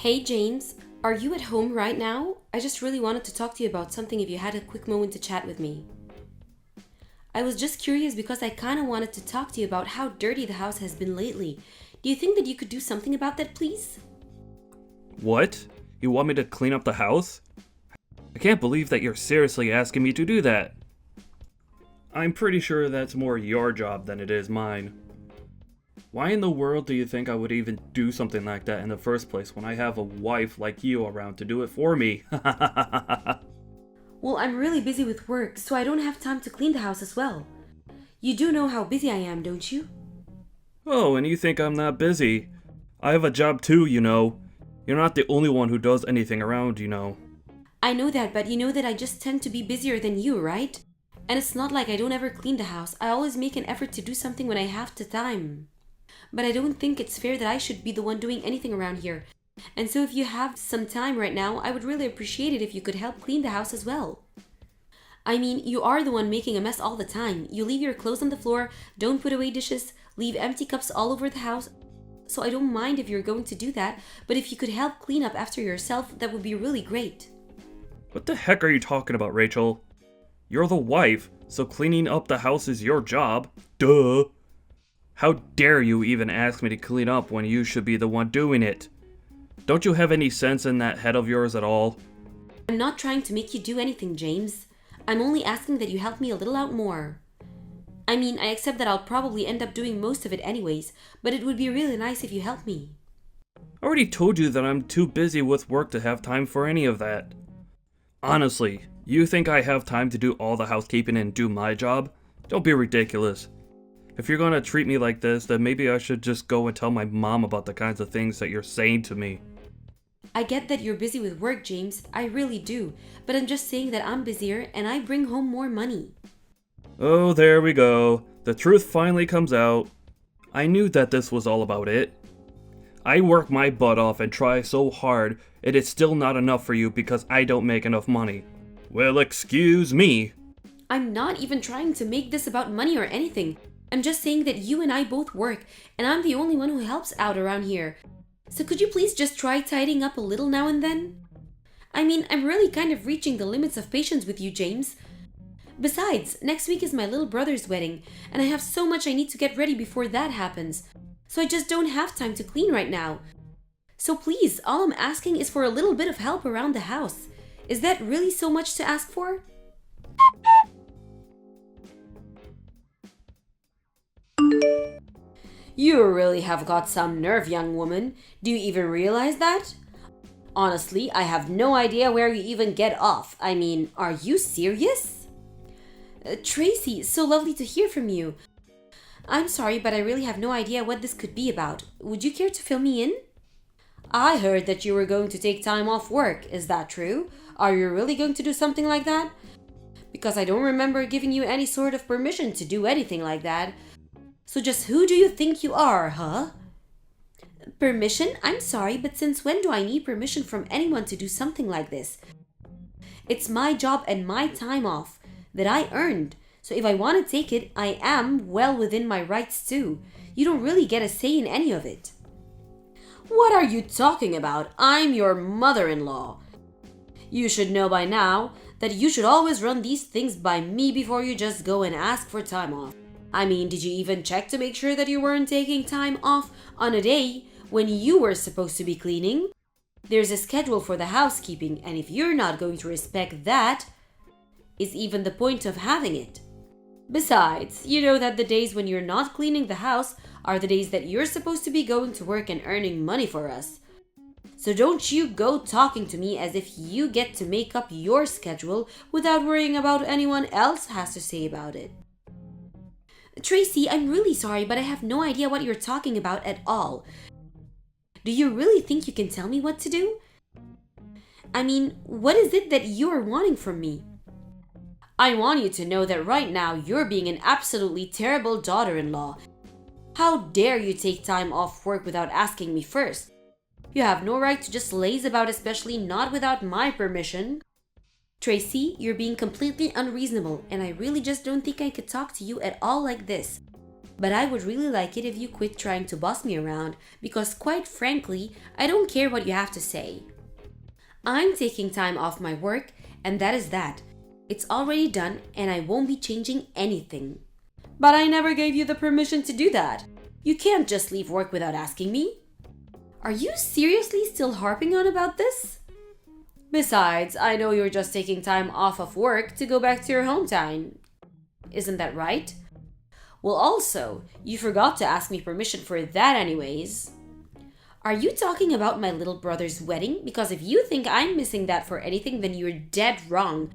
Hey James, are you at home right now? I just really wanted to talk to you about something if you had a quick moment to chat with me. I was just curious because I kind of wanted to talk to you about how dirty the house has been lately. Do you think that you could do something about that, please? What? You want me to clean up the house? I can't believe that you're seriously asking me to do that. I'm pretty sure that's more your job than it is mine. Why in the world do you think I would even do something like that in the first place when I have a wife like you around to do it for me? Well, I'm really busy with work, so I don't have time to clean the house as well. You do know how busy I am, don't you? Oh, and you think I'm not busy? I have a job too, you know. You're not the only one who does anything around, you know. I know that, but you know that I just tend to be busier than you, right? And it's not like I don't ever clean the house. I always make an effort to do something when I have the time. But I don't think it's fair that I should be the one doing anything around here. And so if you have some time right now, I would really appreciate it if you could help clean the house as well. I mean, you are the one making a mess all the time. You leave your clothes on the floor, don't put away dishes, leave empty cups all over the house. So I don't mind if you're going to do that, but if you could help clean up after yourself, that would be really great. What the heck are you talking about, Rachel? You're the wife, so cleaning up the house is your job. Duh. How dare you even ask me to clean up when you should be the one doing it? Don't you have any sense in that head of yours at all? I'm not trying to make you do anything, James. I'm only asking that you help me a little out more. I mean, I accept that I'll probably end up doing most of it anyways, but it would be really nice if you help me. I already told you that I'm too busy with work to have time for any of that. Honestly, you think I have time to do all the housekeeping and do my job? Don't be ridiculous. If you're gonna treat me like this, then maybe I should just go and tell my mom about the kinds of things that you're saying to me. I get that you're busy with work, James. I really do. But I'm just saying that I'm busier and I bring home more money. Oh, there we go. The truth finally comes out. I knew that this was all about it. I work my butt off and try so hard, and it's still not enough for you because I don't make enough money. Well, excuse me. I'm not even trying to make this about money or anything. I'm just saying that you and I both work, and I'm the only one who helps out around here. So could you please just try tidying up a little now and then? I mean, I'm really kind of reaching the limits of patience with you, James. Besides, next week is my little brother's wedding, and I have so much I need to get ready before that happens. So I just don't have time to clean right now. So please, all I'm asking is for a little bit of help around the house. Is that really so much to ask for? You really have got some nerve, young woman. Do you even realize that? Honestly, I have no idea where you even get off. I mean, are you serious? Tracy, so lovely to hear from you. I'm sorry, but I really have no idea what this could be about. Would you care to fill me in? I heard that you were going to take time off work. Is that true? Are you really going to do something like that? Because I don't remember giving you any sort of permission to do anything like that. So just who do you think you are, huh? Permission? I'm sorry, but since when do I need permission from anyone to do something like this? It's my job and my time off that I earned. So if I want to take it, I am well within my rights too. You don't really get a say in any of it. What are you talking about? I'm your mother-in-law. You should know by now that you should always run these things by me before you just go and ask for time off. I mean, did you even check to make sure that you weren't taking time off on a day when you were supposed to be cleaning? There's a schedule for the housekeeping, and if you're not going to respect that, is even the point of having it? Besides, you know that the days when you're not cleaning the house are the days that you're supposed to be going to work and earning money for us. So don't you go talking to me as if you get to make up your schedule without worrying about what anyone else has to say about it. Tracy, I'm really sorry, but I have no idea what you're talking about at all. Do you really think you can tell me what to do? I mean, what is it that you're wanting from me? I want you to know that right now you're being an absolutely terrible daughter-in-law. How dare you take time off work without asking me first? You have no right to just laze about, especially not without my permission. Tracy, you're being completely unreasonable, and I really just don't think I could talk to you at all like this. But I would really like it if you quit trying to boss me around because, quite frankly, I don't care what you have to say. I'm taking time off my work, and that is that. It's already done, and I won't be changing anything. But I never gave you the permission to do that. You can't just leave work without asking me. Are you seriously still harping on about this? Besides, I know you're just taking time off of work to go back to your hometown. Isn't that right? Well, also, you forgot to ask me permission for that anyways. Are you talking about my little brother's wedding? Because if you think I'm missing that for anything, then you're dead wrong.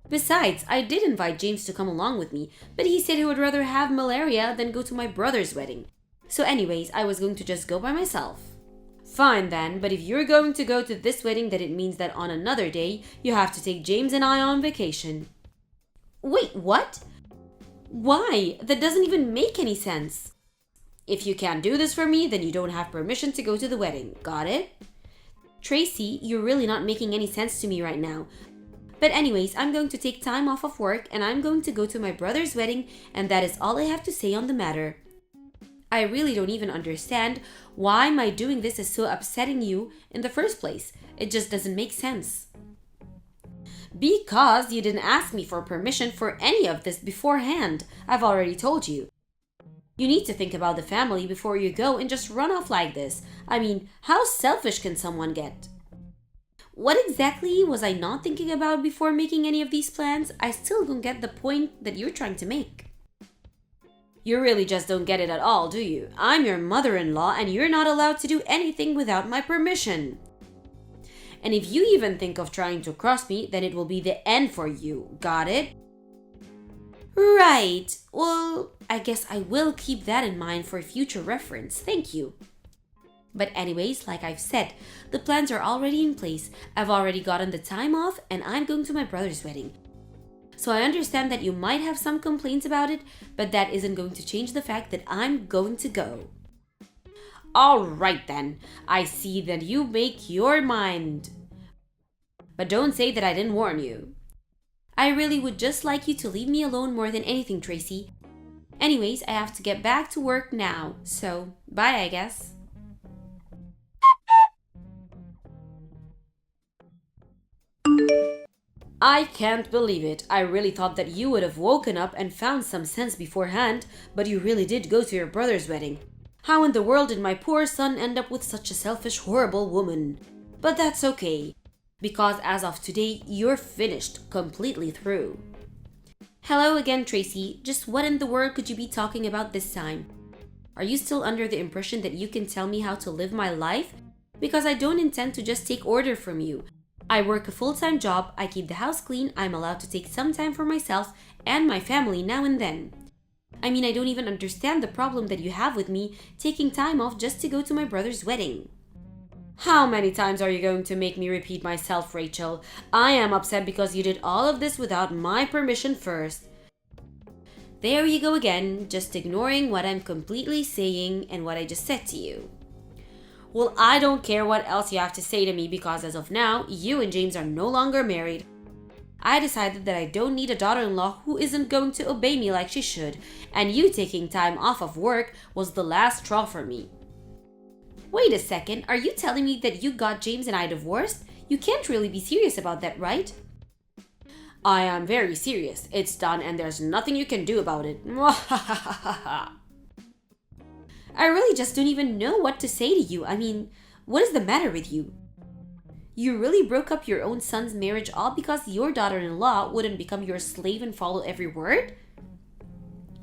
Besides, I did invite James to come along with me, but he said he would rather have malaria than go to my brother's wedding. So anyways, I was going to just go by myself. Fine then, but if you're going to go to this wedding, then it means that on another day, you have to take James and I on vacation. Wait, what? Why? That doesn't even make any sense. If you can't do this for me, then you don't have permission to go to the wedding. Got it? Tracy, you're really not making any sense to me right now. But anyways, I'm going to take time off of work and I'm going to go to my brother's wedding, and that is all I have to say on the matter. I really don't even understand why my doing this is so upsetting you in the first place. It just doesn't make sense. Because you didn't ask me for permission for any of this beforehand. I've already told you. You need to think about the family before you go and just run off like this. I mean, how selfish can someone get? What exactly was I not thinking about before making any of these plans? I still don't get the point that you're trying to make. You really just don't get it at all, do you? I'm your mother-in-law and you're not allowed to do anything without my permission. And if you even think of trying to cross me, then it will be the end for you. Got it? Right. Well, I guess I will keep that in mind for future reference. Thank you. But anyways, like I've said, the plans are already in place. I've already gotten the time off and I'm going to my brother's wedding. So I understand that you might have some complaints about it, but that isn't going to change the fact that I'm going to go. Alright then, I see that you make your mind. But don't say that I didn't warn you. I really would just like you to leave me alone more than anything, Tracy. Anyways, I have to get back to work now, so bye I guess. I can't believe it. I really thought that you would have woken up and found some sense beforehand, but you really did go to your brother's wedding. How in the world did my poor son end up with such a selfish, horrible woman? But that's okay, because as of today, you're finished, completely through. Hello again, Tracy. Just what in the world could you be talking about this time? Are you still under the impression that you can tell me how to live my life? Because I don't intend to just take order from you. I work a full-time job, I keep the house clean, I'm allowed to take some time for myself and my family now and then. I mean, I don't even understand the problem that you have with me taking time off just to go to my brother's wedding. How many times are you going to make me repeat myself, Rachel? I am upset because you did all of this without my permission first. There you go again, just ignoring what I'm completely saying and what I just said to you. Well, I don't care what else you have to say to me because as of now, you and James are no longer married. I decided that I don't need a daughter-in-law who isn't going to obey me like she should, and you taking time off of work was the last straw for me. Wait a second, are you telling me that you got James and I divorced? You can't really be serious about that, right? I am very serious. It's done and there's nothing you can do about it. I really just don't even know what to say to you. I mean, what is the matter with you? You really broke up your own son's marriage all because your daughter-in-law wouldn't become your slave and follow every word?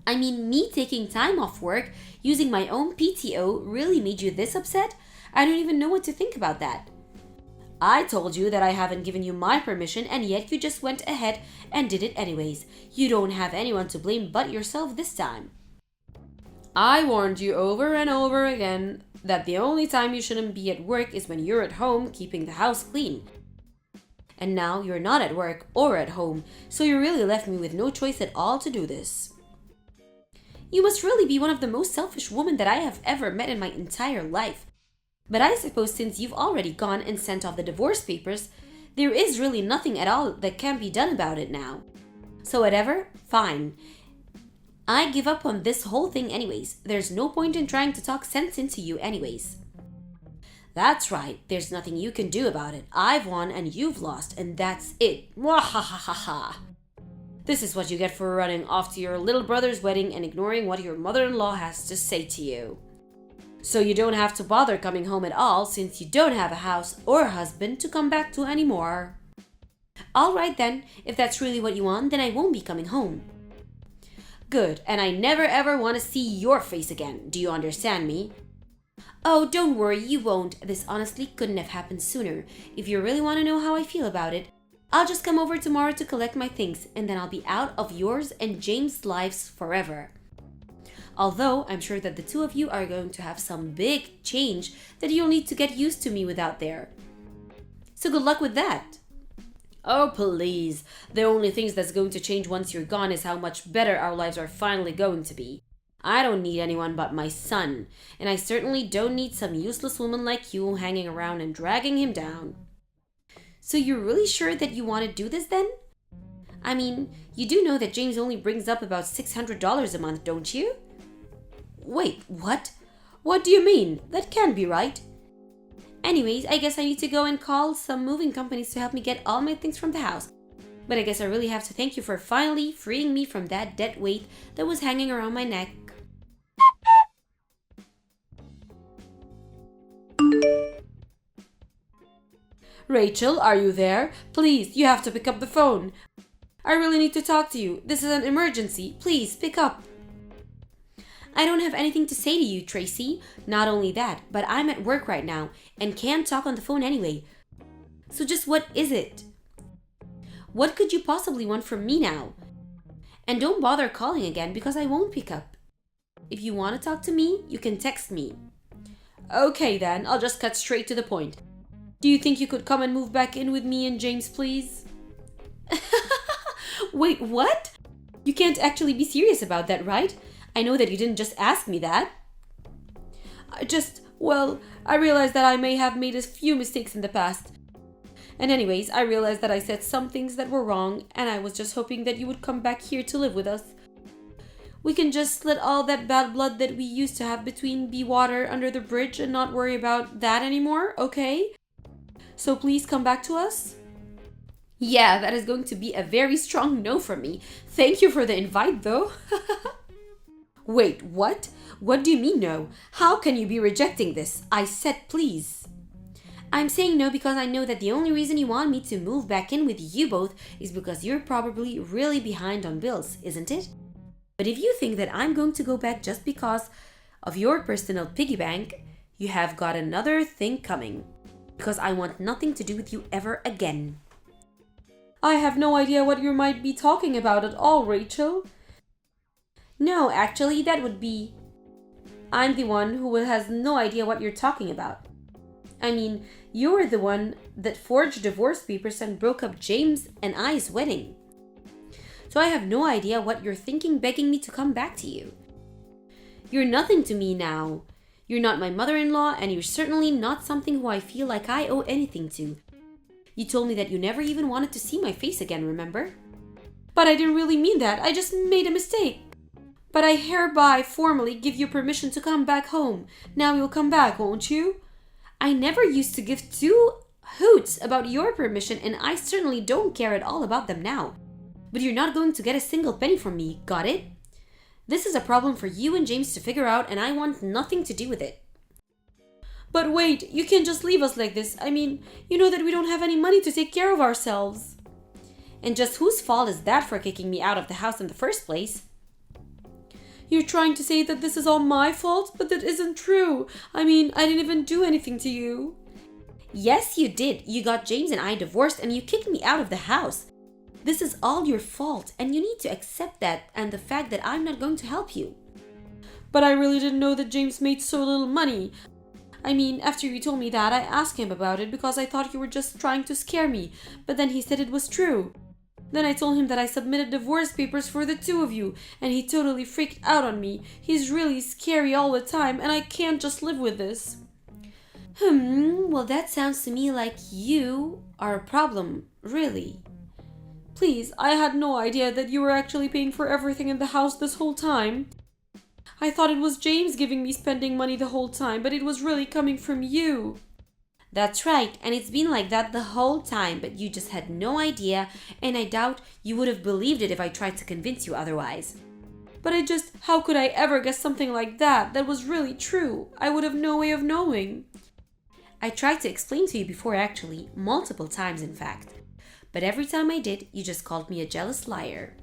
I mean, me taking time off work, using my own PTO, really made you this upset? I don't even know what to think about that. I told you that I haven't given you my permission and yet you just went ahead and did it anyways. You don't have anyone to blame but yourself this time. I warned you over and over again that the only time you shouldn't be at work is when you're at home keeping the house clean. And now you're not at work or at home, so you really left me with no choice at all to do this. You must really be one of the most selfish women that I have ever met in my entire life. But I suppose since you've already gone and sent off the divorce papers, there is really nothing at all that can be done about it now. So whatever, fine. I give up on this whole thing anyways. There's no point in trying to talk sense into you anyways. That's right, there's nothing you can do about it. I've won and you've lost, and that's it. Mwahahaha. This is what you get for running off to your little brother's wedding and ignoring what your mother-in-law has to say to you. So you don't have to bother coming home at all since you don't have a house or a husband to come back to anymore. Alright then, if that's really what you want, then I won't be coming home. Good, and I never ever want to see your face again. Do you understand me? Oh, don't worry, you won't. This honestly couldn't have happened sooner. If you really want to know how I feel about it, I'll just come over tomorrow to collect my things, and then I'll be out of yours and James' lives forever. Although I'm sure that the two of you are going to have some big change that you'll need to get used to me without there. So good luck with that. Oh, please. The only things that's going to change once you're gone is how much better our lives are finally going to be. I don't need anyone but my son, and I certainly don't need some useless woman like you hanging around and dragging him down. So you're really sure that you want to do this then? I mean, you do know that James only brings up about $600 a month, don't you? Wait, what? What do you mean? That can't be right. Anyways, I guess I need to go and call some moving companies to help me get all my things from the house. But I guess I really have to thank you for finally freeing me from that dead weight that was hanging around my neck. Rachel, are you there? Please, you have to pick up the phone. I really need to talk to you. This is an emergency. Please, pick up. I don't have anything to say to you, Tracy. Not only that, but I'm at work right now and can't talk on the phone anyway. So just what is it? What could you possibly want from me now? And don't bother calling again because I won't pick up. If you want to talk to me, you can text me. Okay then, I'll just cut straight to the point. Do you think you could come and move back in with me and James, please? Wait, what? You can't actually be serious about that, right? I know that you didn't just ask me that. I realized that I may have made a few mistakes in the past. And anyways, I realized that I said some things that were wrong, and I was just hoping that you would come back here to live with us. We can just let all that bad blood that we used to have between be water under the bridge and not worry about that anymore, okay? So please come back to us? Yeah, that is going to be a very strong no from me. Thank you for the invite, though. Wait, what? What do you mean no? How can you be rejecting this? I said please. I'm saying no because I know that the only reason you want me to move back in with you both is because you're probably really behind on bills, isn't it? But if you think that I'm going to go back just because of your personal piggy bank, you have got another thing coming. Because I want nothing to do with you ever again. I have no idea what you might be talking about at all, Rachel. No, actually, that would be... I'm the one who has no idea what you're talking about. I mean, you were the one that forged divorce papers and broke up James and I's wedding. So I have no idea what you're thinking begging me to come back to you. You're nothing to me now. You're not my mother-in-law, and you're certainly not something who I feel like I owe anything to. You told me that you never even wanted to see my face again, remember? But I didn't really mean that. I just made a mistake. But I hereby formally give you permission to come back home. Now you'll come back, won't you? I never used to give two hoots about your permission, and I certainly don't care at all about them now. But you're not going to get a single penny from me, got it? This is a problem for you and James to figure out, and I want nothing to do with it. But wait, you can't just leave us like this. I mean, you know that we don't have any money to take care of ourselves. And just whose fault is that for kicking me out of the house in the first place? You're trying to say that this is all my fault, but that isn't true. I mean, I didn't even do anything to you. Yes, you did. You got James and I divorced and you kicked me out of the house. This is all your fault, and you need to accept that and the fact that I'm not going to help you. But I really didn't know that James made so little money. I mean, after you told me that, I asked him about it because I thought you were just trying to scare me, but then he said it was true. Then I told him that I submitted divorce papers for the two of you, and he totally freaked out on me. He's really scary all the time, and I can't just live with this. Well, that sounds to me like you are a problem, really. Please, I had no idea that you were actually paying for everything in the house this whole time. I thought it was James giving me spending money the whole time, but it was really coming from you. That's right, and it's been like that the whole time, but you just had no idea, and I doubt you would have believed it if I tried to convince you otherwise. But how could I ever guess something like that? That was really true. I would have no way of knowing. I tried to explain to you before actually, multiple times in fact. But every time I did, you just called me a jealous liar.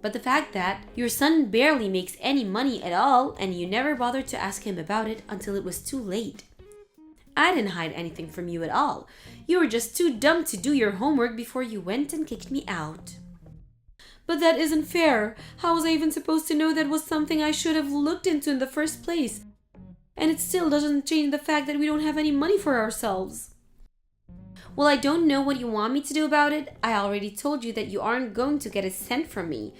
But the fact that your son barely makes any money at all and you never bothered to ask him about it until it was too late. I didn't hide anything from you at all. You were just too dumb to do your homework before you went and kicked me out. But that isn't fair. How was I even supposed to know that was something I should have looked into in the first place? And it still doesn't change the fact that we don't have any money for ourselves. Well, I don't know what you want me to do about it. I already told you that you aren't going to get a cent from me.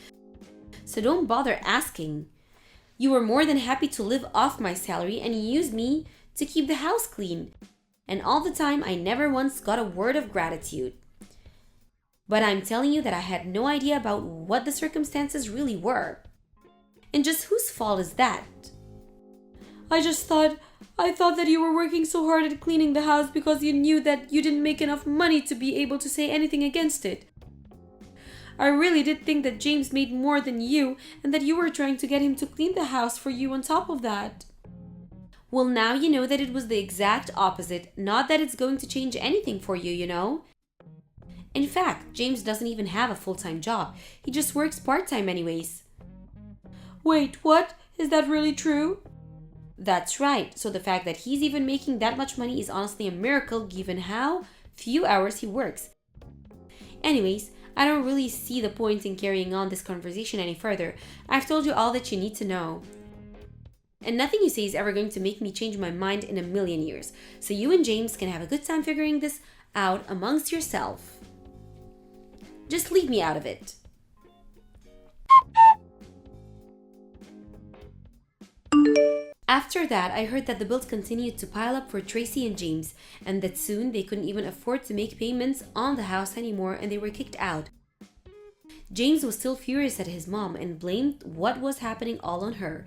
So don't bother asking. You were more than happy to live off my salary and use me to keep the house clean. And all the time, I never once got a word of gratitude. But I'm telling you that I had no idea about what the circumstances really were. And just whose fault is that? I thought that you were working so hard at cleaning the house because you knew that you didn't make enough money to be able to say anything against it. I really did think that James made more than you and that you were trying to get him to clean the house for you on top of that. Well, now you know that it was the exact opposite, not that it's going to change anything for you, you know? In fact, James doesn't even have a full-time job. He just works part-time anyways. Wait, what? Is that really true? That's right. So the fact that he's even making that much money is honestly a miracle given how few hours he works. Anyways, I don't really see the point in carrying on this conversation any further. I've told you all that you need to know. And nothing you say is ever going to make me change my mind in a million years. So you and James can have a good time figuring this out amongst yourself. Just leave me out of it. After that, I heard that the bills continued to pile up for Tracy and James, and that soon they couldn't even afford to make payments on the house anymore and they were kicked out. James was still furious at his mom and blamed what was happening all on her.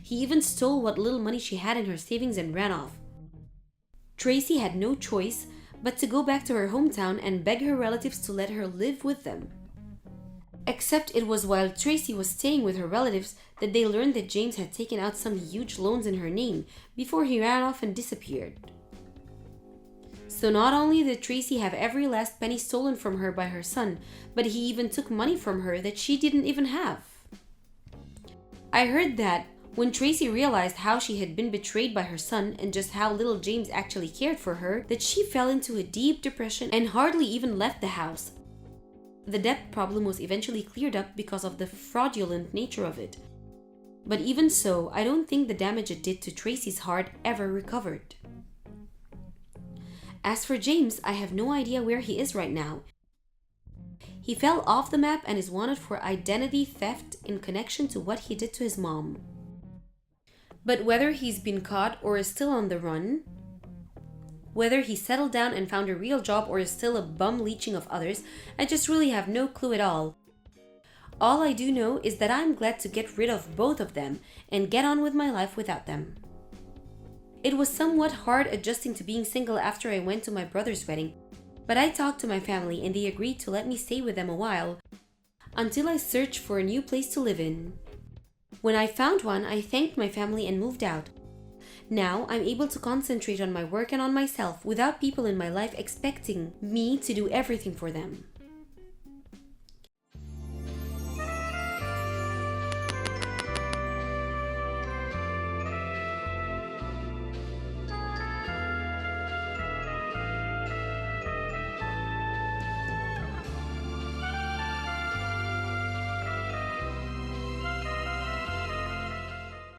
He even stole what little money she had in her savings and ran off. Tracy had no choice but to go back to her hometown and beg her relatives to let her live with them. Except it was while Tracy was staying with her relatives that they learned that James had taken out some huge loans in her name before he ran off and disappeared. So not only did Tracy have every last penny stolen from her by her son, but he even took money from her that she didn't even have. I heard that when Tracy realized how she had been betrayed by her son and just how little James actually cared for her, that she fell into a deep depression and hardly even left the house. The debt problem was eventually cleared up because of the fraudulent nature of it. But even so, I don't think the damage it did to Tracy's heart ever recovered. As for James, I have no idea where he is right now. He fell off the map and is wanted for identity theft in connection to what he did to his mom. But whether he's been caught or is still on the run, whether he settled down and found a real job or is still a bum leeching of others, I just really have no clue at all. All I do know is that I'm glad to get rid of both of them and get on with my life without them. It was somewhat hard adjusting to being single after I went to my brother's wedding, but I talked to my family and they agreed to let me stay with them a while until I searched for a new place to live in. When I found one, I thanked my family and moved out. Now I'm able to concentrate on my work and on myself without people in my life expecting me to do everything for them.